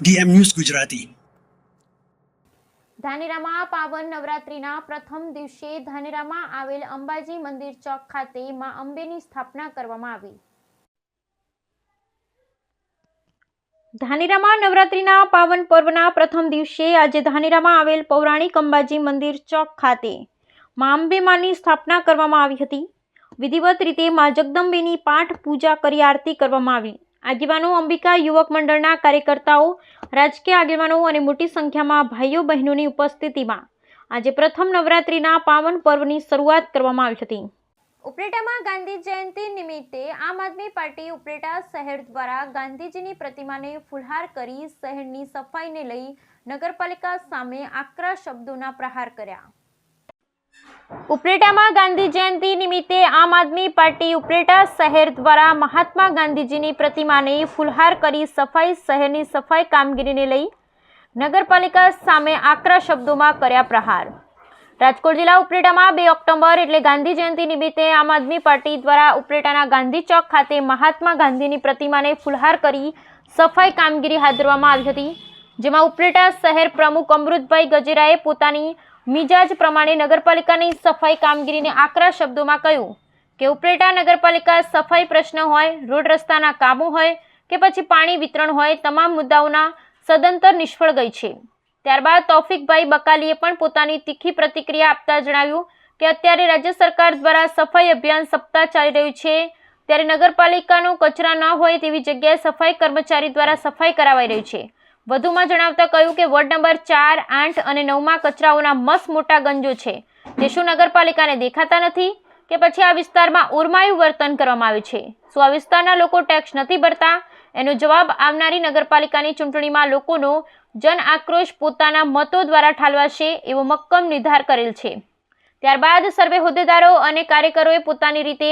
DM news Gujarati. ધાનેરામાં પાવન નવરાત્રિના પ્રથમ દિવસે ધાનેરામાં આવેલ અંબાજી મંદિર ચોક ખાતે માં અંબેની સ્થાપના કરવામાં આવી. ધાનેરામાં નવરાત્રિના પાવન પર્વના પ્રથમ દિવસે આજે ધાનેરામાં આવેલ પૌરાણિક અંબાજી મંદિર ચોક ખાતે માં અંબે માની સ્થાપના કરવામાં આવી હતી. વિધિવત રીતે માં જગદંબેની પાઠ પૂજા કરી આરતી કરવામાં આવી. આગેવાનો, અંબિકા યુવક મંડળના કાર્યકર્તાઓ, રાજકીય આગેવાનો અને મોટી સંખ્યામાં ભાઈઓ બહેનોની ઉપસ્થિતિમાં આજે પ્રથમ નવરાત્રિના પાવન પર્વની શરૂઆત કરવામાં આવી હતી. ઉપલેટામાં ગાંધી જયંતિ નિમિત્તે આમ આદમી પાર્ટી ઉપલેટા શહેર દ્વારા ગાંધીજીની પ્રતિમાને ફૂલહાર કરી શહેરની સફાઈને લઈ નગરપાલિકા સામે આકરા શબ્દોના પ્રહાર કર્યા. ઉપલેટામાં ગાંધી જયંતિ નિમિત્તે આમ આદમી પાર્ટી ઉપલેટા શહેર દ્વારા મહાત્મા ગાંધીજીની પ્રતિમાને ફૂલહાર કરી શહેરની સફાઈ કામગીરીને લઈ નગરપાલિકા સામે આકરા શબ્દોમાં કર્યા પ્રહાર. રાજકોટ જિલ્લા ઉપલેટામાં 2 ઓક્ટોબર એટલે ગાંધી જયંતિ નિમિત્તે આમ આદમી પાર્ટી દ્વારા ઉપલેટાના ગાંધી ચોક ખાતે મહાત્મા ગાંધીની પ્રતિમાને ફૂલહાર કરી સફાઈ કામગીરી હાથ ધરવામાં આવી હતી. જેમાં ઉપલેટા શહેર પ્રમુખ અમૃતભાઈ ગજેરાએ પોતાની મિજાજ પ્રમાણે નગરપાલિકાની સફાઈ કામગીરીને આકરા શબ્દોમાં કહ્યું કે ઉપલેટા નગરપાલિકા સફાઈ પ્રશ્ન હોય, રોડ રસ્તાના કામો હોય કે પછી પાણી વિતરણ હોય, તમામ મુદ્દાઓના સદંતર નિષ્ફળ ગઈ છે. ત્યારબાદ તૌફિકભાઈ બકાલીએ પણ પોતાની તીખી પ્રતિક્રિયા આપતા જણાવ્યું કે અત્યારે રાજ્ય સરકાર દ્વારા સફાઈ અભિયાન સપ્તાહ ચાલી રહ્યું છે, ત્યારે નગરપાલિકાનો કચરા ન હોય તેવી જગ્યાએ સફાઈ કર્મચારી દ્વારા સફાઈ કરાવાઈ રહી છે. વધુમાં જણાવતા કહ્યું કે વોર્ડ નંબર 4, 8 અને 9માં કચરાઓના મસ્ત મોટા ગંજો છે, તે શું નગરપાલિકાને દેખાતા નથી કે પછી આ વિસ્તારમાં ઓરમાયું વર્તન કરવામાં આવે છે? શું આ વિસ્તારના લોકો ટેક્સ નથી ભરતા? એનો જવાબ આવનારી નગરપાલિકાની ચૂંટણીમાં લોકોનો જન આક્રોશ પોતાના મતો દ્વારા ઠાલવાશે એવો મક્કમ નિર્ધાર કરેલ છે. ત્યારબાદ સર્વે હોદ્દેદારો અને કાર્યકરોએ પોતાની રીતે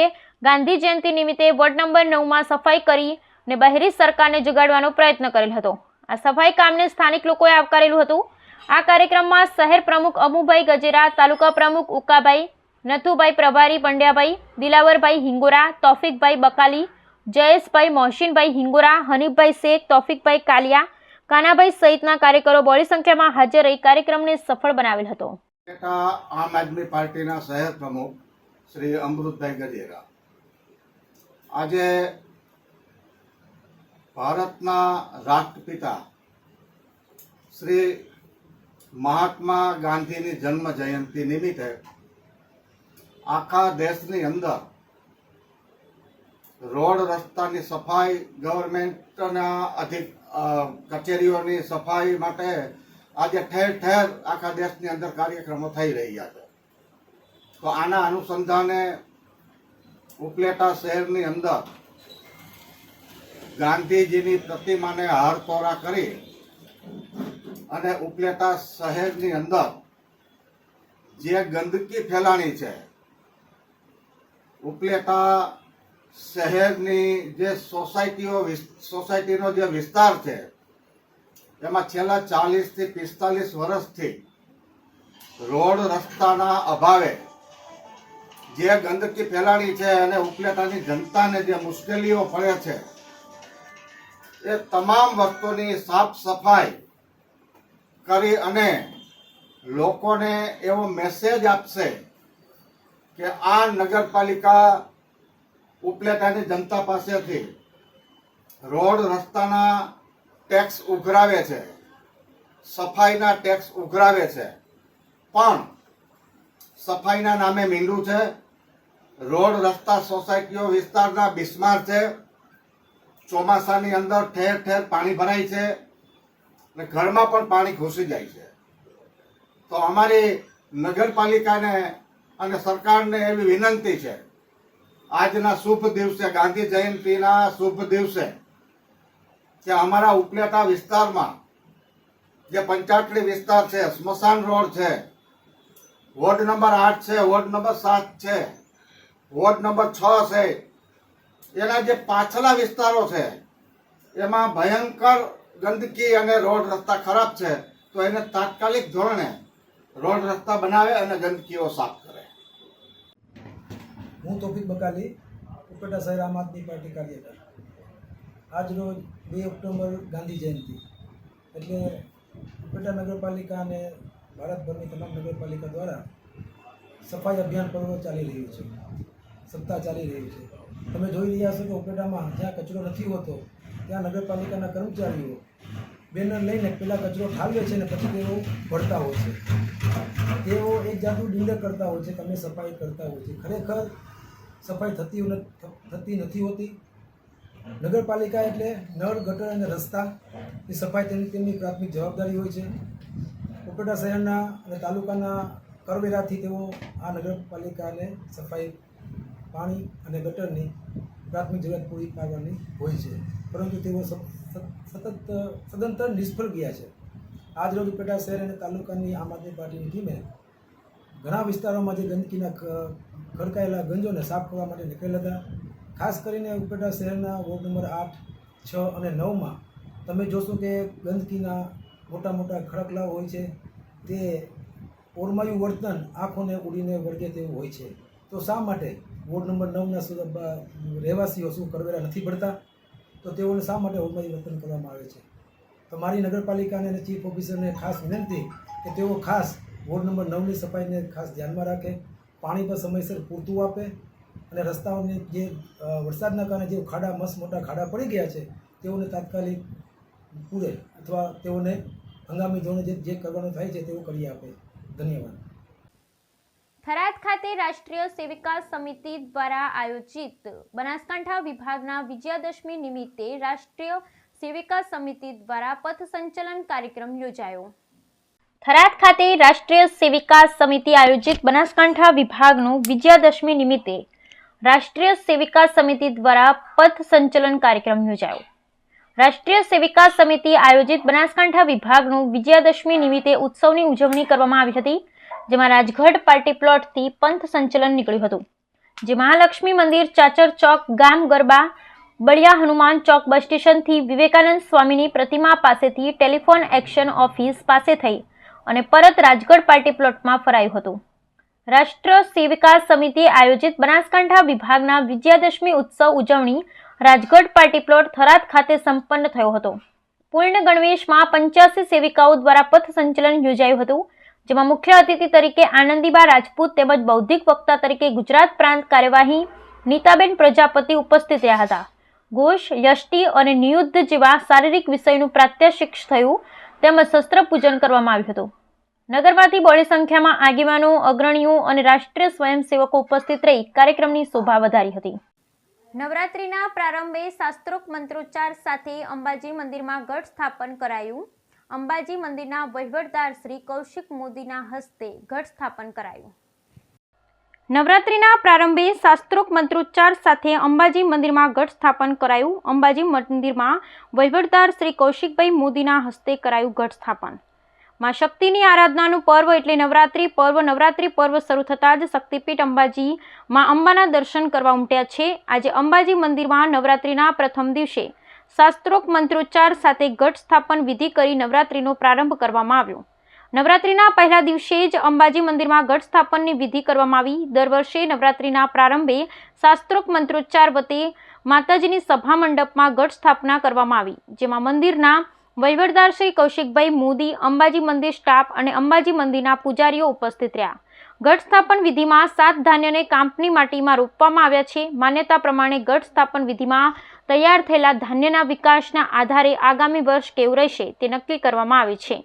ગાંધી જયંતિ નિમિત્તે વોર્ડ નંબર 9માં સફાઈ કરી અને બહેરી સરકારને જગાડવાનો પ્રયત્ન કરેલ હતો. આ સફાઈ કામને સ્થાનિક લોકોએ આવકારેલું હતું. આ કાર્યક્રમમાં શહેર પ્રમુખ અમુભાઈ ગજેરા, તાલુકા પ્રમુખ ઉકાભાઈ, નથુભાઈ પ્રભારી પંડ્યાભાઈ, દિલાવરભાઈ હિંગોરા, તૌફિકભાઈ બકાલી, જયેશભાઈ મોહસિનભાઈ હિંગોરા, હનીફભાઈ શેખ, તૌફિકભાઈ કાલિયા, કાનાભાઈ સહિતના કાર્યકરો બહોળી સંખ્યામાં હાજર રહી કાર્યક્રમને સફળ બનાવેલ હતો. આમ આદમી પાર્ટીના શહેર પ્રમુખ શ્રી અમૃતભાઈ ગજેરા આજે ભારતના રાષ્ટ્રપિતા શ્રી મહાત્મા ગાંધીની જન્મ જયંતિ નિમિત્તે આખા દેશની અંદર રોડ રસ્તાની સફાઈ, ગવર્મેન્ટના કચેરીઓની સફાઈ માટે આજે ઠેર ઠેર આખા દેશની અંદર કાર્યક્રમો થઈ રહ્યા છે. તો આના અનુસંધાને ઉપલેટા શહેરની અંદર ગાંધીજીની પ્રતિમાને હારતોરા કરી અને ઉપલેટા શહેરની અંદર જે ગંદકી ફેલાણી છે, ઉપલેટા શહેરની જે સોસાયટીનો જે વિસ્તાર છે એમાં છેલ્લા 40 થી 45 વર્ષથી રોડ રસ્તાના અભાવે જે ગંદકી ફેલાણી છે અને ઉપલેટાની જનતાને જે મુશ્કેલીઓ પડે છે એ તમામ વસ્તુની સાફ સફાઈ કરી અને લોકોને એવો મેસેજ આપશે કે આ નગરપાલિકા ઉપલેટાની જનતા પાસેથી રોડ રસ્તાના ટેક્સ ઉઘરાવે છે, સફાઈના ટેક્સ ઉઘરાવે છે, પણ સફાઈના નામે મીંડું છે. રોડ રસ્તા સોસાયટીઓ વિસ્તારના બિસ્માર છે. ચોમાસાની અંદર ઠેર ઠેર પાણી ભરાય છે અને ઘરમાં પણ પાણી ઘૂસી જાય છે. તો અમારી નગરપાલિકાને અને સરકારને એવી વિનંતી છે, આજના શુભ દિવસે, ગાંધી જયંતિના શુભ દિવસે, કે અમારા ઉપલેટા વિસ્તારમાં જે પંચાટલી વિસ્તાર છે, સ્મશાન રોડ છે, વોર્ડ નંબર 8 છે, વોર્ડ નંબર 7 છે, વોર્ડ નંબર 6 છે, એના જે પાછલા વિસ્તારો છે એમાં ભયંકર ગંદકી અને રોડ રસ્તા ખરાબ છે. તો એને તાત્કાલિક ધોરણે રોડ રસ્તા બનાવે અને ગંદકીઓ સાફ કરે. હું તૌફિક બકાલી, ઉપલેટા શહેર આમ આદમી પાર્ટી કાર્યકર. આજ રોજ 2 ઓક્ટોબર ગાંધી જયંતિ. એટલે ઉપેટા નગરપાલિકા અને ભારતભરની તમામ નગરપાલિકા દ્વારા સફાઈ અભિયાન પર્વ ચાલી રહ્યું છે, સપ્તાહ ચાલી રહ્યું છે. તમે જોઈ રહ્યા છો કે ઉપેટામાં જ્યાં કચરો નથી હોતો ત્યાં નગરપાલિકાના કર્મચારીઓ બેનર લઈને પેલા કચરો ઠાલવે છે અને પછી તેઓ ભરતા હોય છે. તેઓ એક જાતનું ડિંડર કરતા હોય છે, તમે સફાઈ કરતા હોય છે. ખરેખર સફાઈ થતી નથી હોતી. નગરપાલિકા એટલે નળ, ગટર અને રસ્તા એ સફાઈ તેમની પ્રાથમિક જવાબદારી હોય છે. ઉપેટા શહેરના અને તાલુકાના કરવેરાથી તેઓ આ નગરપાલિકાને સફાઈ, પાણી અને ગટરની પ્રાથમિક જરૂરિયાત પૂરી પાડવાની હોય છે, પરંતુ તેઓ સદંતર નિષ્ફળ ગયા છે. આજરોજ ઉપેટા શહેર અને તાલુકાની આમ આદમી પાર્ટીની ટીમે ઘણા વિસ્તારોમાં જે ગંદકીના ખડકાયેલા ગંજોને સાફ કરવા માટે નીકળેલા હતા. ખાસ કરીને ઉપેટા શહેરના વોર્ડ નંબર 8, 6 અને 9માં તમે જોશો કે ગંદકીના મોટા મોટા ખડકલાઓ હોય છે. તે ઓરમાયું વર્તન આંખોને ઉડીને વળગે તેવું હોય છે. તો શા માટે વોર્ડ નંબર 9ના રહેવાસીઓ શું કરવેરા નથી ભરતા? તો તેઓને શા માટે ઓરમાયું વર્તન કરવામાં આવે છે? તો મારી નગરપાલિકાને અને ચીફ ઓફિસરને ખાસ વિનંતી કે તેઓ ખાસ વોર્ડ નંબર 9ની સફાઈને ખાસ ધ્યાનમાં રાખે, પાણી પર સમયસર પૂરતું આપે અને રસ્તાઓને જે વરસાદના કારણે જે ખાડા, મસ્ત મોટા ખાડા પડી ગયા છે તેઓને તાત્કાલિક પૂરે અથવા તેઓને હંગામી ધોરણે જે કરવાનું થાય છે તેઓ કરી આપે. ધન્યવાદ. થરાદ ખાતે રાષ્ટ્રીય સેવિકા સમિતિ દ્વારા આયોજિત બનાસકાંઠા વિભાગના વિજયાદશમી નિમિત્તે રાષ્ટ્રીય સેવિકા સમિતિ દ્વારા પથ સંચલન કાર્યક્રમ યોજાયો. થરાદ ખાતે રાષ્ટ્રીય સેવિકા સમિતિ આયોજિત બનાસકાંઠા વિભાગનું વિજયાદશમી નિમિત્તે રાષ્ટ્રીય સેવિકા સમિતિ દ્વારા પથ સંચલન કાર્યક્રમ યોજાયો. રાષ્ટ્રીય સેવિકા સમિતિ આયોજિત બનાસકાંઠા વિભાગનું વિજયાદશમી નિમિત્તે ઉત્સવની ઉજવણી કરવામાં આવી હતી, જેમાં રાજગઢ પાર્ટી પ્લોટથી પંથ સંચલન નીકળ્યું હતું, જે મહાલક્ષ્મી મંદિર, ચાચર ચોક, ગામ ગરબા, બળિયા હનુમાન ચોક બસ સ્ટેશનથી વિવેકાનંદ સ્વામીની પ્રતિમા પાસેથી ટેલિફોન એક્શન ઓફિસ પાસે થઈ અને પરત રાજગઢ પાર્ટી પ્લોટમાં ફરાયું હતું. રાષ્ટ્રીય સેવિકા સમિતિ આયોજિત બનાસકાંઠા વિભાગના વિજયાદશમી ઉત્સવ ઉજવણી રાજગઢ પાર્ટી પ્લોટ થરાદ ખાતે સંપન્ન થયો હતો. પૂર્ણ ગણવેશમાં 85 સેવિકાઓ દ્વારા પથ સંચલન યોજાયું હતું, જેમાં મુખ્ય અતિથિ તરીકે આનંદીબા રાજપૂત તેમજ બૌદ્ધિક વક્તા તરીકે ગુજરાત પ્રાંત કાર્યવાહી નીતાબેન પ્રજાપતિ ઉપસ્થિત રહ્યા હતા. ઘોષ, યષ્ટિ અને નિયુદ્ધ જેવા શારીરિક વિષયનું પ્રાત્યક્ષિક થયું તેમજ શસ્ત્ર પૂજન કરવામાં આવ્યું હતું. નગરમાંથી બહોળી સંખ્યામાં આગેવાનો, અગ્રણીઓ અને રાષ્ટ્રીય સ્વયંસેવકો ઉપસ્થિત રહી કાર્યક્રમની શોભા વધારી હતી. નવરાત્રિના પ્રારંભે શાસ્ત્રોક્ત મંત્રોચ્ચાર સાથે અંબાજી મંદિરમાં ઘટ સ્થાપન કરાયું. અંબાજી મંદિરના વહીવટદાર શ્રી કૌશિક મોદીના હસ્તે ઘટ સ્થાપન કરાયું. નવરાત્રિના પ્રારંભે શાસ્ત્રોક્ત મંત્રોચ્ચાર સાથે અંબાજી મંદિરમાં ઘટ સ્થાપન કરાયું. અંબાજી મંદિરમાં વહીવટદાર શ્રી કૌશિકભાઈ મોદીના હસ્તે કરાયું ઘટ સ્થાપન. માં શક્તિની આરાધનાનું પર્વ એટલે નવરાત્રિ પર્વ શરૂ થતાં જ શક્તિપીઠ અંબાજી માં અંબાના દર્શન કરવા ઉમટ્યા છે. આજે અંબાજી મંદિરમાં નવરાત્રિના પ્રથમ દિવસે શાસ્ત્રોક્ત મંત્રોચ્ચાર સાથે ઘટ સ્થાપન વિધિ કરી નવરાત્રિનો પ્રારંભ કરવામાં આવ્યો. નવરાત્રિના પહેલા દિવસે જ અંબાજી મંદિરમાં ઘટ સ્થાપનની વિધિ કરવામાં આવી. દર વર્ષે નવરાત્રિના પ્રારંભે શાસ્ત્રોક્ત મંત્રોચ્ચાર વતે માતાજીની સભા મંડપમાં ઘટ સ્થાપના કરવામાં આવી, જેમાં મંદિરના વહીવટદાર શ્રી કૌશિકભાઈ મોદી, અંબાજી મંદિર સ્ટાફ અને અંબાજી મંદિરના પૂજારીઓ ઉપસ્થિત રહ્યા. ઘટ સ્થાપન વિધિમાં 7 ધાન્યને કાંપની માટીમાં રોપવામાં આવ્યા છે. માન્યતા પ્રમાણે ઘટ સ્થાપન વિધિમાં તૈયાર થયેલા ધાન્યના વિકાસના આધારે આગામી વર્ષ કેવું રહેશે તે નક્કી કરવામાં આવે છે.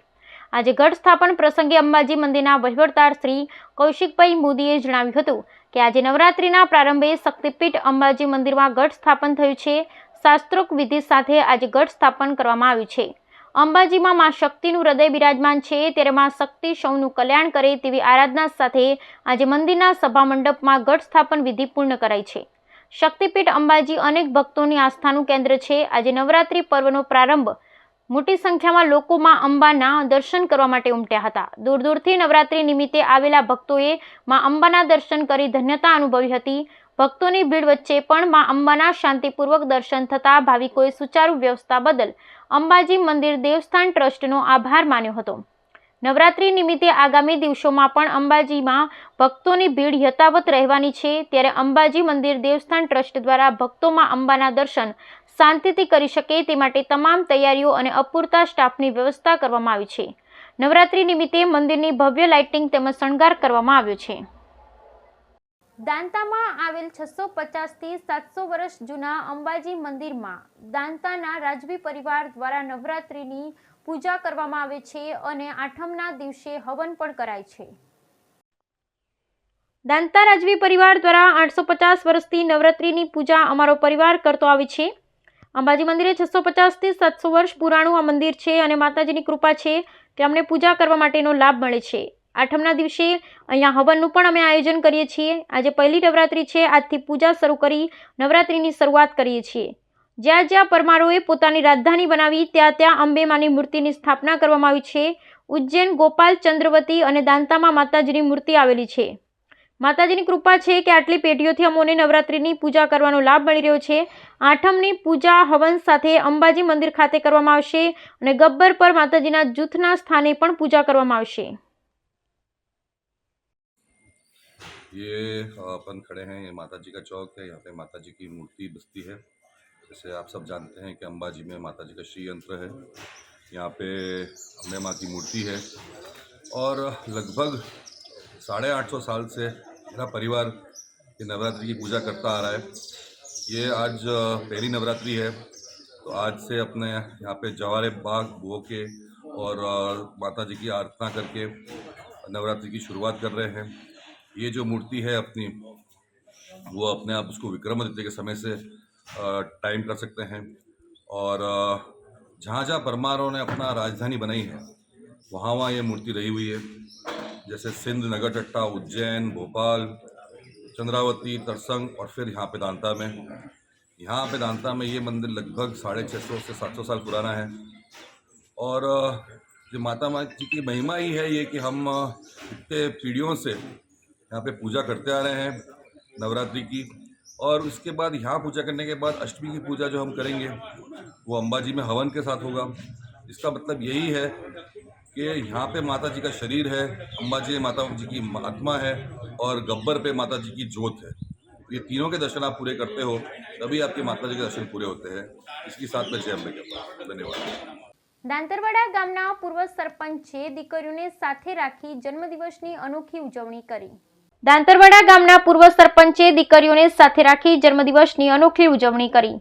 આજે ઘટ સ્થાપન પ્રસંગે અંબાજી મંદિરના વહીવટદાર શ્રી કૌશિકભાઈ મોદીએ જણાવ્યું હતું કે આજે નવરાત્રિના પ્રારંભે શક્તિપીઠ અંબાજી મંદિરમાં ઘટ સ્થાપન થયું છે. શાસ્ત્રોક્ત વિધિ સાથે આજે ઘટ સ્થાપન કરવામાં આવ્યું છે. અંબાજીમાં માં શક્તિનું હૃદય બિરાજમાન છે, ત્યારે માં શક્તિ સૌનું કલ્યાણ કરે તેવી આરાધના સાથે આજે મંદિરના સભા મંડપમાં ઘટ સ્થાપન વિધિ પૂર્ણ કરાઈ છે. શક્તિપીઠ અંબાજી અનેક ભક્તોની આસ્થાનું કેન્દ્ર છે. આજે નવરાત્રિ પર્વનો પ્રારંભ મોટી સંખ્યામાં લોકો માં અંબાના દર્શન કરવા માટે ઉમટ્યા હતા. દૂર દૂરથી નવરાત્રિ નિમિત્તે આવેલા ભક્તોએ માં અંબાના દર્શન કરી ધન્યતા અનુભવી હતી. ભક્તોની ભીડ વચ્ચે પણ માં અંબાના શાંતિપૂર્વક દર્શન થતા ભાવિકોએ સુચારુ વ્યવસ્થા બદલ અંબાજી મંદિર દેવસ્થાન ટ્રસ્ટનો આભાર માન્યો હતો. નવરાત્રિ નિમિત્તે આગામી દિવસોમાં પણ અંબાજીમાં ભક્તોની ભીડ યથાવત રહેવાની છે, ત્યારે અંબાજી મંદિર દેવસ્થાન ટ્રસ્ટ દ્વારા ભક્તોમાં અંબાના દર્શન શાંતિથી કરી શકે તે માટે તમામ તૈયારીઓ અને અપૂરતા સ્ટાફની વ્યવસ્થા કરવામાં આવી છે. નવરાત્રી નિમિત્તે મંદિરની ભવ્ય લાઇટિંગ તેમજ શણગાર કરવામાં આવ્યો છે. દાંતામાં આવેલ 650 થી 700 વર્ષ જૂના અંબાજી મંદિરમાં દાંતાના રાજવી પરિવાર દ્વારા નવરાત્રિની પૂજા કરવામાં આવે છે અને આઠમના દિવસે હવન પણ કરાય છે. દાંતા રાજવી પરિવાર દ્વારા 850 વર્ષથી નવરાત્રિની પૂજા અમારો પરિવાર કરતો આવે છે. અંબાજી મંદિરે 650 થી 700 વર્ષ પુરાણું આ મંદિર છે અને માતાજીની કૃપા છે કે અમને પૂજા કરવા માટેનો લાભ મળે છે. આઠમના દિવસે અહીંયા હવનનું પણ અમે આયોજન કરીએ છીએ. આજે પહેલી નવરાત્રી છે. આજથી પૂજા શરૂ કરી નવરાત્રિની શરૂઆત કરીએ છીએ. જ્યાં જ્યાં પરમારોએ પોતાની રાજધાની બનાવી ત્યાં અંબે માની મૂર્તિની સ્થાપના કરવામાં આવી છે. ઉજ્જૈન, ગોપાલ, ચંદ્રવતી અને દાંતામાં માતાજીની મૂર્તિ આવેલી છે. માતાજીની કૃપા છે કે આટલી પેઢીઓથી અમોને નવરાત્રિની પૂજા કરવાનો લાભ મળી રહ્યો છે. આઠમની પૂજા હવન સાથે અંબાજી મંદિર ખાતે કરવામાં આવશે અને ગબ્બર પર માતાજીના જૂથના સ્થાને પણ પૂજા કરવામાં આવશે. ये अपन खड़े हैं, ये माता जी का चौक है. यहाँ पे माता जी की मूर्ति बसती है. जैसे आप सब जानते हैं कि अंबाजी में माता जी का श्री यंत्र है. यहाँ पे अम्बे माँ की मूर्ति है और लगभग 850 साल से मेरा परिवार ये नवरात्रि की पूजा करता आ रहा है. ये आज पहली नवरात्रि है, तो आज से अपने यहाँ पे जवारे बाग बो के और माता जी की आराधना करके नवरात्रि की शुरुआत कर रहे हैं. ये जो मूर्ति है अपनी, वो अपने आप उसको विक्रमादित्य के समय से टाइम कर सकते हैं. और जहाँ जहाँ परमारों ने अपना राजधानी बनाई है वहाँ ये मूर्ति रही हुई है. जैसे सिंध, नगरचट्टा, उज्जैन, भोपाल, चंद्रावती, तरसंग और फिर यहाँ पे दांता में ये मंदिर लगभग 650 से 700 साल पुराना है. और जो माता जी की महिमा ही है ये कि हम इतने पीढ़ियों से यहाँ पे पूजा करते आ रहे हैं नवरात्रि की. और उसके बाद यहाँ पूजा करने के बाद अष्टमी की पूजा जो हम करेंगे वो अंबाजी में हवन के साथ होगा. इसका मतलब यही है कि यहाँ पे माता जी का शरीर है, अंबाजी में माता जी की आत्मा है और गब्बर पे माता जी की जोत है. ये तीनों के दर्शन आप पूरे करते हो तभी आपकी माता जी के दर्शन पूरे होते हैं. इसके साथ में जय अम्बे कहता हूँ. धन्यवाद. દાંતરવાડા ગામના પૂર્વ સરપંચે દીકરીઓને સાથે રાખી જન્મદિવસની અનોખી ઉજવણી કરી. દાંતરવાડા ગામના પૂર્વ સરપંચે દીકરીઓને સાથે રાખી જન્મદિવસની અનોખી ઉજવણી કરી.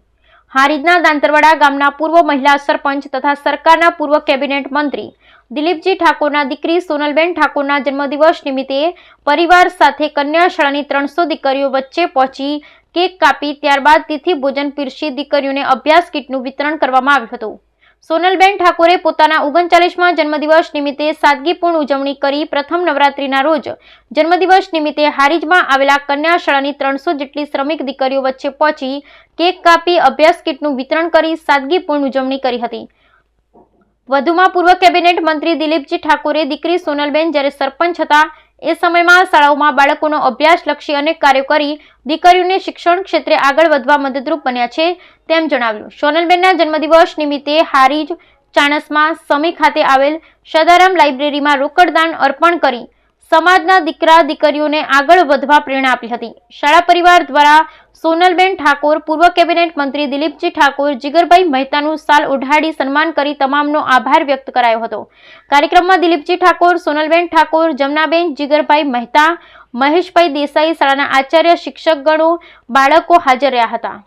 હારીજના દાંતરવાડા ગામના પૂર્વ મહિલા સરપંચ તથા સરકારના પૂર્વ કેબિનેટ મંત્રી દિલીપજી ઠાકોરના દીકરી સોનલબેન ઠાકોરના જન્મદિવસ નિમિત્તે પરિવાર સાથે કન્યાશાળાની 300 દીકરીઓ વચ્ચે પહોંચી કેક કાપી ત્યારબાદ તિથિ ભોજન પીરસી દીકરીઓને અભ્યાસ કીટનું વિતરણ કરવામાં આવ્યું હતું. સોનલબેન ઠાકોરે પોતાના 39મા જન્મદિવસ નિમિત્તે સાદગીપૂર્ણ ઉજવણી કરી. પ્રથમ નવરાત્રીના રોજ જન્મદિવસ નિમિત્તે હારીજમાં આવેલા કન્યાશાળાની 300 જેટલી શ્રમિક દીકરીઓ વચ્ચે પહોંચી કેક કાપી અભ્યાસ કીટનું વિતરણ કરી સાદગીપૂર્ણ ઉજવણી કરી હતી. વધુમાં પૂર્વ કેબિનેટ મંત્રી દિલીપજી ઠાકોરે દીકરી સોનલબેન જ્યારે સરપંચ હતા એ સમયમાં શાળાઓમાં બાળકોનો અભ્યાસલક્ષી અનેક કાર્યો કરી દીકરીઓને શિક્ષણ ક્ષેત્રે આગળ વધવા મદદરૂપ બન્યા છે તેમ જણાવ્યું. સોનલબેનના જન્મદિવસ નિમિત્તે હારીજ, ચાણસ્મા, સમી ખાતે આવેલ સદારામ લાઇબ્રેરીમાં રોકડદાન અર્પણ કરી સમાજના દીકરા દીકરીઓને આગળ વધવા પ્રેરણા આપી હતી. શાળા પરિવાર દ્વારા સોનલબેન ઠાકોર, પૂર્વ કેબિનેટ મંત્રી દિલીપજી ઠાકોર, જીગરભાઈ મહેતાનું શાલ ઓઢાડી સન્માન કરી તમામનો આભાર વ્યક્ત કરાયો હતો. કાર્યક્રમમાં દિલીપજી ઠાકોર, સોનલબેન ઠાકોર, જમનાબેન, જીગરભાઈ મહેતા, મહેશભાઈ દેસાઈ, શાળાના આચાર્ય, શિક્ષકગણો, બાળકો હાજર રહ્યા હતા.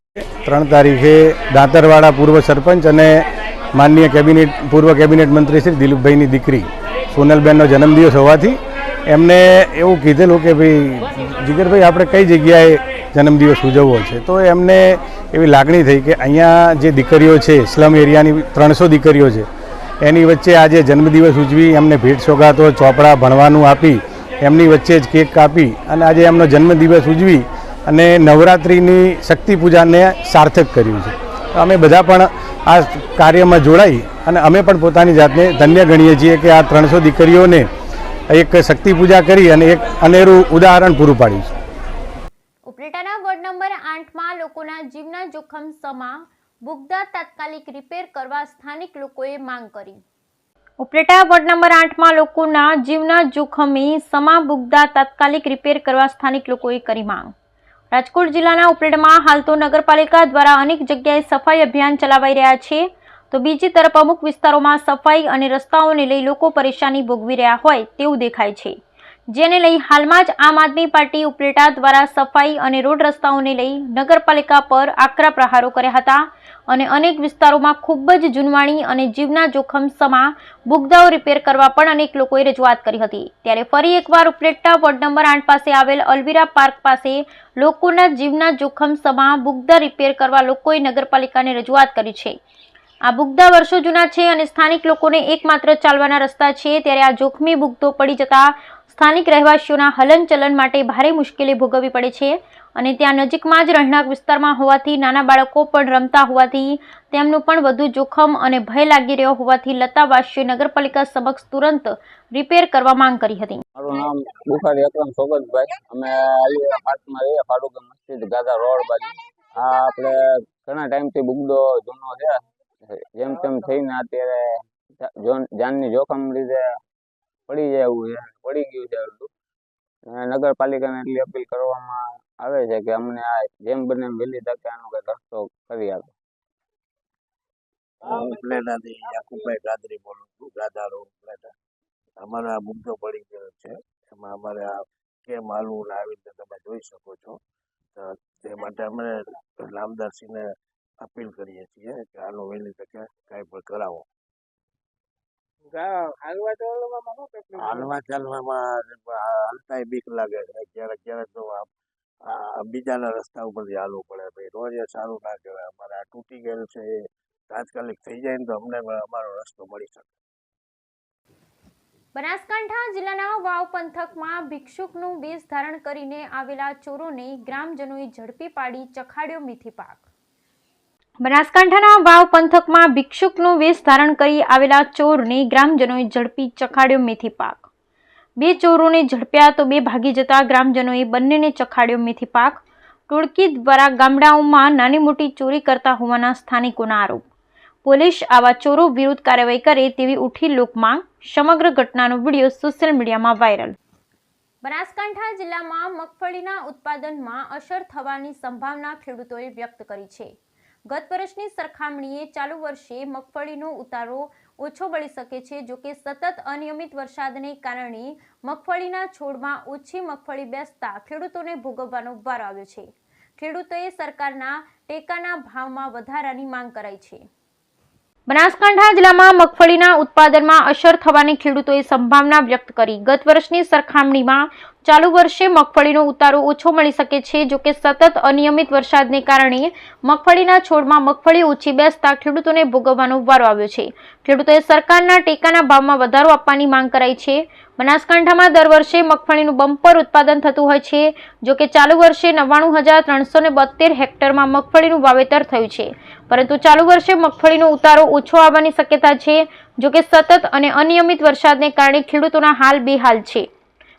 3 તારીખે દાંતરવાડા પૂર્વ સરપંચ અને માનનીય પૂર્વ કેબિનેટ મંત્રી શ્રી દિલીપભાઈની દીકરી સોનલબેનનો જન્મદિવસ હોવાથી એમને એવું કીધેલું કે ભાઈ જીગરભાઈ આપણે કઈ જગ્યાએ જન્મદિવસ ઉજવવો છે. તો એમને એવી લાગણી થઈ કે અહીંયા જે દીકરીઓ છે સ્લમ એરિયાની 300 દીકરીઓ છે એની વચ્ચે આજે જન્મદિવસ ઉજવી એમને ભેટ સોગાતો ચોપડા ભણવાનું આપી એમની વચ્ચે જ કેક કાપી અને આજે એમનો જન્મદિવસ ઉજવી અને નવરાત્રિની શક્તિ પૂજાને સાર્થક કર્યું છે. અમે બધા પણ આ કાર્યમાં જોડાઈ અને અમે પણ પોતાની જાતને ધન્ય ગણીએ છીએ કે આ 300 દીકરીઓને એક શક્તિ પૂજા કરી અને એક અનેરું ઉદાહરણ પૂરું પાડ્યું છે. ઉપલેટાના વોર્ડ નંબર 8માં લોકોના જીવના જોખમ સમા બુગદા તાત્કાલિક રિપેર કરવા સ્થાનિક લોકોએ માંગ કરી. ઉપલેટા વોર્ડ નંબર 8માં લોકોના જીવના જોખમે સમા બુગદા તાત્કાલિક રિપેર કરવા સ્થાનિક લોકોએ કરી માંગ. રાજકોટ જિલ્લાના ઉપલેટામાં હાલ તો નગરપાલિકા દ્વારા અનેક જગ્યાએ સફાઈ અભિયાન ચલાવાઈ રહ્યા છે, તો બીજી તરફ અમુક વિસ્તારોમાં સફાઈ અને રસ્તાઓને લઈ લોકો પરેશાની ભોગવી રહ્યા હોય તેવું દેખાય છે, જેને લઈ હાલમાં જ આમ આદમી પાર્ટી ઉપલેટા દ્વારા સફાઈ અને રોડ રસ્તાઓને લઈ નગરપાલિકા પર આકરા પ્રહારો કર્યા હતા અને અનેક વિસ્તારોમાં ખૂબ જ જૂનવાણી અને જીવના જોખમ સમા બુગદાઓ રિપેર કરવા પણ અનેક લોકોએ રજૂઆત કરી હતી। ત્યારે ફરી એકવાર ઉપલેટા વોર્ડ નંબર 8 પાસે આવેલ અલવીરા પાર્ક પાસે લોકોના જીવના જોખમ સમા બુગદા રિપેર કરવા લોકોએ નગરપાલિકાને રજૂઆત કરી છે। આ બુગદા વર્ષો જૂના છે અને સ્થાનિક લોકોને એકમાત્ર ચાલવાના રસ્તા છે, ત્યારે આ જોખમી બુગદો પડી જતા સ્થાનિક રહેવાસીઓના હલનચલન માટે ભારે મુશ્કેલી ભોગવવી પડે છે અને ત્યાં નજીકમાં જ રહેણાંક વિસ્તારમાં હોવાથી નાના બાળકો પણ રમતા હોવાથી તેમનું પણ વધુ જોખમ અને ભય લાગી રહ્યો હોવાથી લતાવાસીઓએ નગરપાલિકા સમક્ષ તુરંત રિપેર કરવા માંગ કરી હતી। મારું નામ બુખારી અકરમ સોગતભાઈ, અમે અલીરા પાર્કમાં રહીએ, ફાટુકા મસ્જિદ ગાદા રોડ બાજુ। આ આપણે ઘણા ટાઈમથી બુગદો જૂનો છે, જેમ તેમ થઈને અત્યારે જાનની જોખમ લીધે પડી જાય એવું છે, પડી ગયું છે અડધું। નગરપાલિકાને એટલી અપીલ કરવામાં આવે છે કે અમને આ જેમ બને એમ વહેલી તકે આનો કંઈક રસ્તો કરી આપે। હું ઉપલેટાથી યાકુબભાઈ ગાદરી બોલું છું, ગાદા રોડ ઉપલેટા। અમારો આ મુદ્દો પડી ગયો છે, એમાં અમારે આ કેમ હાલવું ને આવી રીતે તમે જોઈ શકો છો, તો તે માટે અમે નામદારશ્રીને અપીલ કરીએ છીએ કે આનું વહેલી તકે કાંઈ પણ કરાવો। હાલવા ચાલવામાં હાલતાય બીક લાગે છે, ક્યારેક તો બીજાના રસ્તા ઉપરથી હાલવું પડે, ભાઈ રોજ એ સારું ના કહેવાય। અમારે આ તૂટી ગયેલું છે એ તાત્કાલિક થઈ જાય ને તો અમને અમારો રસ્તો મળી શકે। બનાસકાંઠા જિલ્લાના વાવ પંથકમાં ભિક્ષુકનું વેશ ધારણ કરીને આવેલા ચોરોને ગ્રામજનોએ ઝડપી પાડી ચખાડ્યો મેથી પાક। બનાસકાંઠાના વાવ પંથકમાં ભિક્ષુકનું વેશ ધારણ કરી આવેલા ચોરને ગ્રામજનોએ ઝડપી ચખાડ્યો મેથી પાક। બે ચોરોને ઝડપ્યા તો બે ભાગી જતા ગ્રામજનોએ બંનેને ચખાડ્યો મેથી પાક। ટોળકી દ્વારા ગામડાઓમાં નાની મોટી ચોરી કરતા હોવાના સ્થાનિકોના આરોપ। પોલીસ આવા ચોરો વિરુદ્ધ કાર્યવાહી કરે તેવી ઉઠી લોકમાંગ। સમગ્ર ઘટનાનો વિડીયો સોશિયલ મીડિયામાં વાયરલ। બનાસકાંઠા જિલ્લામાં મગફળીના ઉત્પાદનમાં અસર થવાની સંભાવના ખેડૂતોએ વ્યક્ત કરી છે। ગત વર્ષની સરખામણીએ ચાલુ વર્ષે મગફળીનો ઉતારો ઓછો મળી શકે છે, જો કે સતત અનિયમિત વરસાદને કારણે મગફળીના છોડમાં ઓછી મગફળી બેસતા ખેડૂતોને ભોગવવાનો વારો આવ્યો છે। ખેડૂતોએ સરકારના ટેકાના ભાવમાં વધારાની માંગ કરાઈ છે। બનાસકાંઠા જિલ્લામાં મગફળીના ઉત્પાદનમાં અસર થવાની ખેડૂતોએ સંભાવના વ્યક્ત કરી। ગત વર્ષની સરખામણીમાં ચાલુ વર્ષે મગફળીનો ઉતારો ઓછો મળી શકે છે, જો કે સતત અનિયમિત વરસાદને કારણે મગફળીના છોડમાં મગફળી ઓછી બેસતા ખેડૂતોને ભોગવવાનો વારો આવ્યો છે। ખેડૂતોએ સરકારના ટેકાના ભાવમાં વધારો આપવાની માંગ કરાઈ છે। બનાસકાંઠામાં દર વર્ષે મગફળીનું બમ્પર ઉત્પાદન થતું હોય છે, જો કે ચાલુ વર્ષે 99,372 હેક્ટરમાં મગફળીનું વાવેતર થયું છે, પરંતુ ચાલુ વર્ષે મગફળીનો ઉતારો ઓછો આવવાની શક્યતા છે, જો કે સતત અને અનિયમિત વરસાદને કારણે ખેડૂતોના હાલ બેહાલ છે।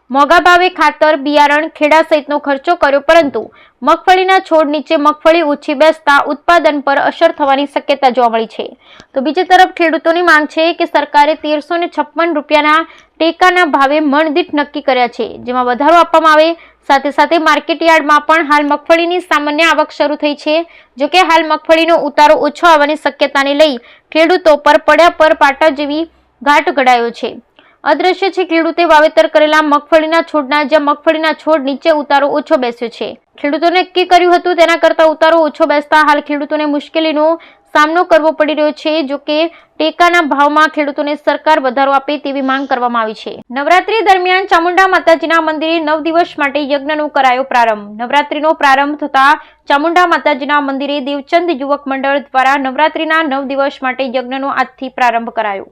મોંઘા ભાવે ખાતર, બિયારણ, ખેડા સહિતનો ખર્ચો કર્યો, પરંતુ મગફળીના છોડ નીચે મગફળી ઓછી બેસતા ઉત્પાદન પર અસર થવાની શક્યતા જોવા મળી છે। તો બીજી તરફ ખેડૂતોની માંગ છે કે સરકારે 1356 રૂપિયાના ટેકાના ભાવે મણદીઠ નક્કી કર્યા છે, જેમાં વધારો આપવામાં આવે। સાથે સાથે માર્કેટ યાર્ડમાં પણ હાલ મગફળીની સામાન્ય આવક શરૂ થઈ છે, જો કે હાલ મગફળીનો ઉતારો ઓછો આવવાની શક્યતાને લઈ ખેડૂતો પર પડ્યા પર પાટા જેવી ઘાટ ઘડાયો છે। અદ્રશ્ય છે ખેડૂતે વાવેતર કરેલા મગફળીના છોડના, જ્યાં મગફળીના છોડ નીચે ઉતારો ઓછો બેસ્યો છે। ખેડૂતોને નક્કી કર્યું હતું તેના કરતા ઉતારો ઓછો બેસતા હાલ ખેડૂતોને મુશ્કેલીનો સામનો કરવો પડી રહ્યો છે, જો કે ટેકાના ભાવમાં ખેડૂતોને સરકાર વધારો આપે તેવી માંગ કરવામાં આવી છે। નવરાત્રી દરમિયાન ચામુંડા માતાજીના મંદિરે 9 દિવસ માટે યજ્ઞનો કરાયો પ્રારંભ। નવરાત્રીનો પ્રારંભ થતા ચામુંડા માતાજીના મંદિરે દેવચંદ યુવક મંડળ દ્વારા નવરાત્રીના 9 દિવસ માટે યજ્ઞનો આજથી પ્રારંભ કરાયો।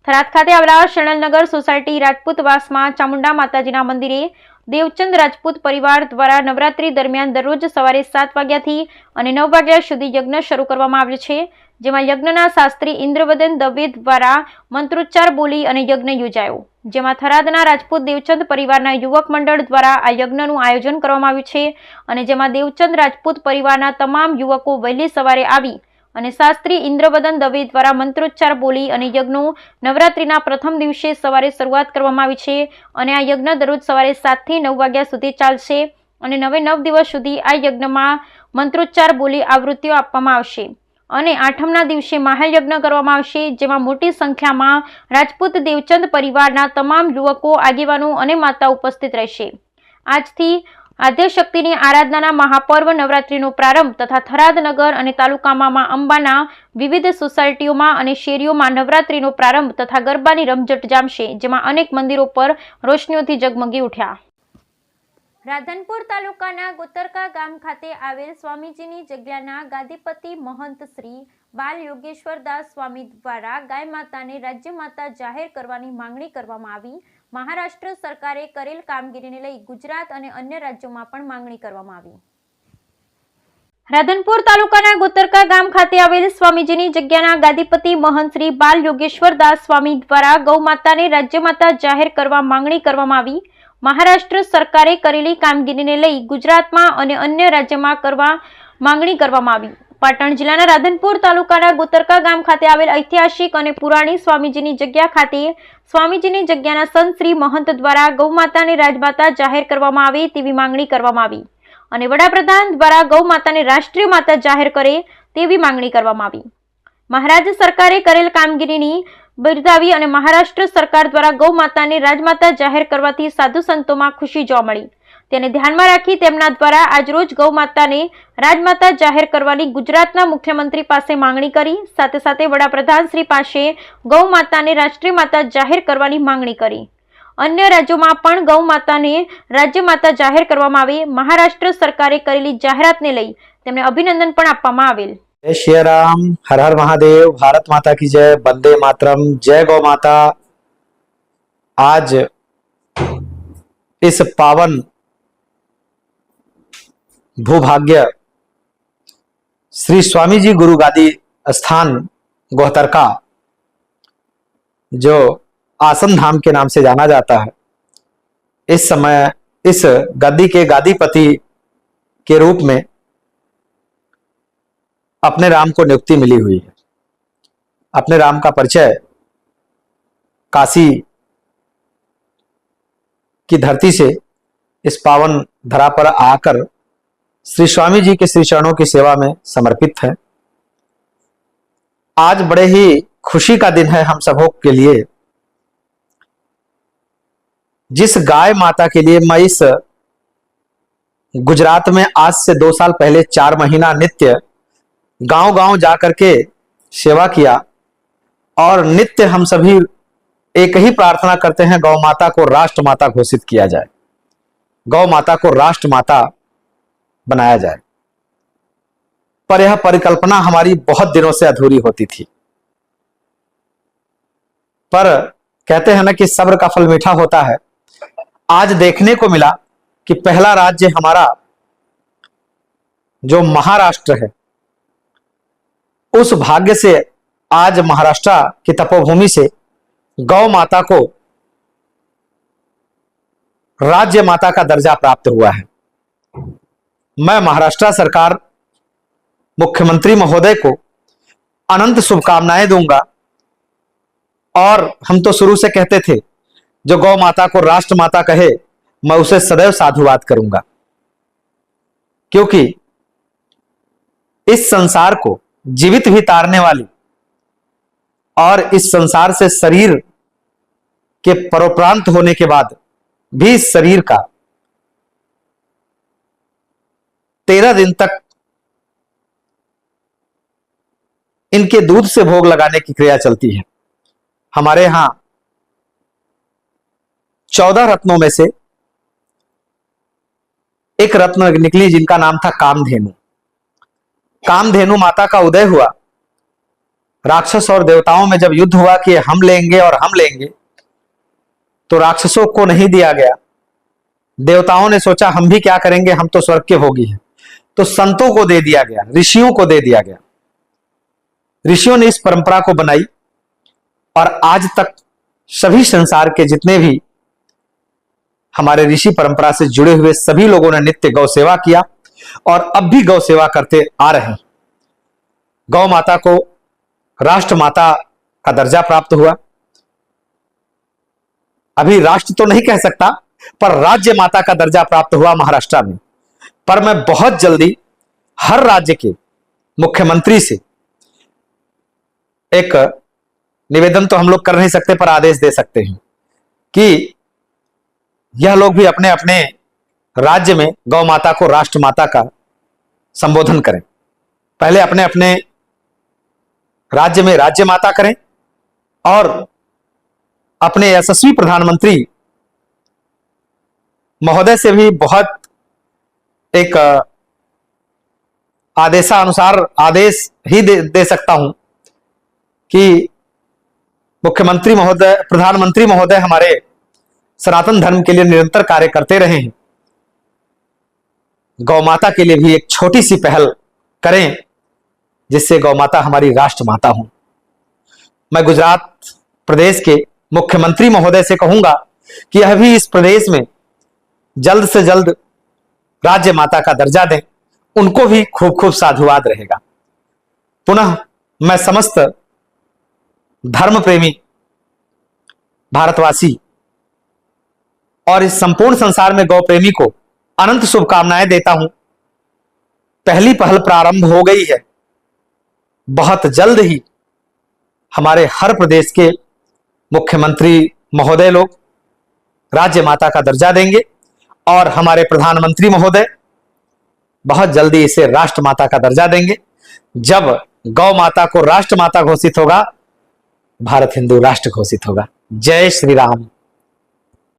થરાદ ખાતે આવેલા શણલનગર સોસાયટી રાજપૂતવાસમાં ચામુંડા માતાજીના મંદિરે દેવચંદ રાજપૂત પરિવાર દ્વારા નવરાત્રી દરમિયાન દરરોજ સવારે 7 વાગ્યાથી અને 9 વાગ્યા સુધી યજ્ઞ શરૂ કરવામાં આવ્યો છે, જેમાં યજ્ઞના શાસ્ત્રી ઇન્દ્રવદન દવે દ્વારા મંત્રોચ્ચાર બોલી અને યજ્ઞ યોજાયો, જેમાં થરાદના રાજપૂત દેવચંદ પરિવારના યુવક મંડળ દ્વારા આ યજ્ઞનું આયોજન કરવામાં આવ્યું છે અને જેમાં દેવચંદ રાજપૂત પરિવારના તમામ યુવકો વહેલી સવારે આવી અને શાસ્ત્રી ઇન્દ્રવદન દવે દ્વારા મંત્રોચ્ચાર બોલી અને યજ્ઞો નવરાત્રીના પ્રથમ દિવસે સવારે શરૂઆત કરવામાં આવી છે અને આ યજ્ઞ દરરોજ સવારે 7 થી 9 વાગ્યા સુધી ચાલશે। અને 9 દિવસ સુધી આ યજ્ઞમાં મંત્રોચ્ચાર બોલી આવૃત્તિઓ આપવામાં આવશે અને આઠમના દિવસે મહાયજ્ઞ કરવામાં આવશે, જેમાં મોટી સંખ્યામાં રાજપૂત દેવચંદ પરિવારના તમામ યુવકો, આગેવાનો અને માતા ઉપસ્થિત રહેશે. આજથી આદ્યશક્તિની આરાધનાના મહાપર્વ નવરાત્રિનો પ્રારંભ તથા થરાદ નગર અને તાલુકામાં મા અંબાના વિવિધ સોસાયટીઓમાં અને શેરીઓમાં નવરાત્રિનો પ્રારંભ તથા ગરબાની રમઝટ જામશે, જેમાં અનેક મંદિરો પર રોશનીઓથી ઝગમગી ઉઠ્યા. રાધનપુર તાલુકાના ગોતરકા ગામ ખાતે આવેલ સ્વામીજીની જગ્યાના ગાદીપતિ મહંત શ્રી બાલ યોગેશ્વરદાસ સ્વામી દ્વારા ગાય માતાને રાજ્ય માતા જાહેર કરવાની માંગણી કરવામાં આવી. મહારાષ્ટ્ર સરકારે કરેલ કામગીરીને લઈ ગુજરાત અને અન્ય રાજ્યોમાં પણ માંગણી કરવામાં આવી. રાધનપુર તાલુકાના ગોતરકા ગામ ખાતે આવેલ સ્વામીજીની જગ્યાના ગાદીપતિ મહંત શ્રી બાલ યોગેશ્વરદાસ સ્વામી દ્વારા ગૌ માતાને રાજ્ય માતા જાહેર કરવા માંગણી કરવામાં આવી. મહારાષ્ટ્ર સરકારે કરેલી કામગીરીને લઈ ગુજરાતમાં અને અન્ય રાજ્યમાં કરવા માંગણી કરવામાં આવી. પાટણ જિલ્લાના રાધનપુર તાલુકાના ગોતરકા ગામ ખાતે આવેલ ઐતિહાસિક અને પુરાણી સ્વામીજીની જગ્યા ખાતે સ્વામીજીની જગ્યાના સંત શ્રી મહંત દ્વારા ગૌ માતાને રાજમાતા જાહેર કરવામાં આવે તેવી માંગણી કરવામાં આવી અને વડાપ્રધાન દ્વારા ગૌ માતાને રાષ્ટ્રીય માતા જાહેર કરે તેવી માંગણી કરવામાં આવી. મહારાજ સરકારે કરેલ કામગીરીની બિરદાવી અને મહારાષ્ટ્ર સરકાર દ્વારા ગૌ માતાને રાજમાતા જાહેર કરવાથી સાધુ સંતોમાં ખુશી જોવા મળી. તેને ધ્યાનમાં રાખી તેમના દ્વારા આજરોજ ગૌ માતાને રાજમાતા જાહેર કરવાની ગુજરાતના મુખ્યમંત્રી પાસે માંગણી કરી. સાથે સાથે વડાપ્રધાન શ્રી પાસે ગૌ માતાને રાષ્ટ્રીય માતા જાહેર કરવાની માંગણી કરી. અન્ય રાજ્યોમાં પણ ગૌ માતાને રાજ્ય માતા જાહેર કરવામાં આવે. મહારાષ્ટ્ર સરકારે કરેલી જાહેરાતને લઈ તેમને અભિનંદન પણ આપવામાં આવેલ. जय श्री राम, हर हर महादेव, भारत माता की जय, वंदे मातरम, जय गौ माता। आज इस पावन भूभाग्य श्री स्वामी जी गुरु गादी स्थान गोहतरका, जो आसन धाम के नाम से जाना जाता है, इस समय इस गद्दी के गादीपति के रूप में अपने राम को नियुक्ति मिली हुई है। अपने राम का परिचय काशी की धरती से इस पावन धरा पर आकर श्री स्वामी जी के श्री चरणों की सेवा में समर्पित है। आज बड़े ही खुशी का दिन है हम सबों के लिए। जिस गाय माता के लिए मैं इस गुजरात में आज से 2 साल पहले 4 महीना नित्य गांव गांव जाकर के सेवा किया, और नित्य हम सभी एक ही प्रार्थना करते हैं, गौ माता को राष्ट्र माता घोषित किया जाए, गौ माता को राष्ट्र माता बनाया जाए। पर यह परिकल्पना हमारी बहुत दिनों से अधूरी होती थी। पर कहते हैं ना कि सब्र का फल मीठा होता है। आज देखने को मिला कि पहला राज्य हमारा जो महाराष्ट्र है, उस भाग्य से आज महाराष्ट्र की तपोभूमि से गौ माता को राज्य माता का दर्जा प्राप्त हुआ है। मैं महाराष्ट्र सरकार, मुख्यमंत्री महोदय को अनंत शुभकामनाएं दूंगा। और हम तो शुरू से कहते थे, जो गौ माता को राष्ट्र माता कहे मैं उसे सदैव साधुवाद करूंगा, क्योंकि इस संसार को जीवित भी तारने वाली और इस संसार से शरीर के परोपरांत होने के बाद भी इस शरीर का 13 दिन तक इनके दूध से भोग लगाने की क्रिया चलती है। हमारे यहां 14 रत्नों में से एक रत्न निकली, जिनका नाम था कामधेनु। कामधेनु माता का उदय हुआ। राक्षस और देवताओं में जब युद्ध हुआ कि हम लेंगे और हम लेंगे, तो राक्षसों को नहीं दिया गया। देवताओं ने सोचा हम भी क्या करेंगे, हम तो स्वर्ग के भोगी हैं, तो संतों को दे दिया गया, ऋषियों को दे दिया गया। ऋषियों ने इस परंपरा को बनाई और आज तक सभी संसार के जितने भी हमारे ऋषि परंपरा से जुड़े हुए सभी लोगों ने नित्य गौ सेवा किया और अब भी गौ सेवा करते आ रहे हैं। गौ माता को राष्ट्र माता का दर्जा प्राप्त हुआ। अभी राष्ट्र तो नहीं कह सकता, पर राज्य माता का दर्जा प्राप्त हुआ महाराष्ट्र में। पर मैं बहुत जल्दी हर राज्य के मुख्यमंत्री से एक निवेदन तो हम लोग कर नहीं सकते पर आदेश दे सकते हैं कि यह लोग भी अपने अपने राज्य में गौ माता को राष्ट्र माता का संबोधन करें। पहले अपने अपने राज्य में राज्य माता करें और अपने यशस्वी प्रधानमंत्री महोदय से भी बहुत एक आदेशानुसार आदेश ही दे सकता हूं कि मुख्यमंत्री महोदय, प्रधानमंत्री महोदय हमारे सनातन धर्म के लिए निरंतर कार्य करते रहे हैं। गौ माता के लिए भी एक छोटी सी पहल करें जिससे गौ माता हमारी राष्ट्र माता हो। मैं गुजरात प्रदेश के मुख्यमंत्री महोदय से कहूंगा कि यह भी इस प्रदेश में जल्द से जल्द राज्य माता का दर्जा दें, उनको भी खूब खूब साधुवाद रहेगा। पुनः मैं समस्त धर्म प्रेमी भारतवासी और इस संपूर्ण संसार में गौ प्रेमी को अनंत शुभकामनाएं देता हूं। पहली पहल प्रारंभ हो गई है, बहुत जल्द ही हमारे हर प्रदेश के मुख्यमंत्री महोदय लोग राज्य माता का दर्जा देंगे और हमारे प्रधानमंत्री महोदय बहुत जल्दी इसे राष्ट्र माता का दर्जा देंगे। जब गौ माता को राष्ट्र माता घोषित होगा, भारत हिंदू राष्ट्र घोषित होगा। जय श्री राम।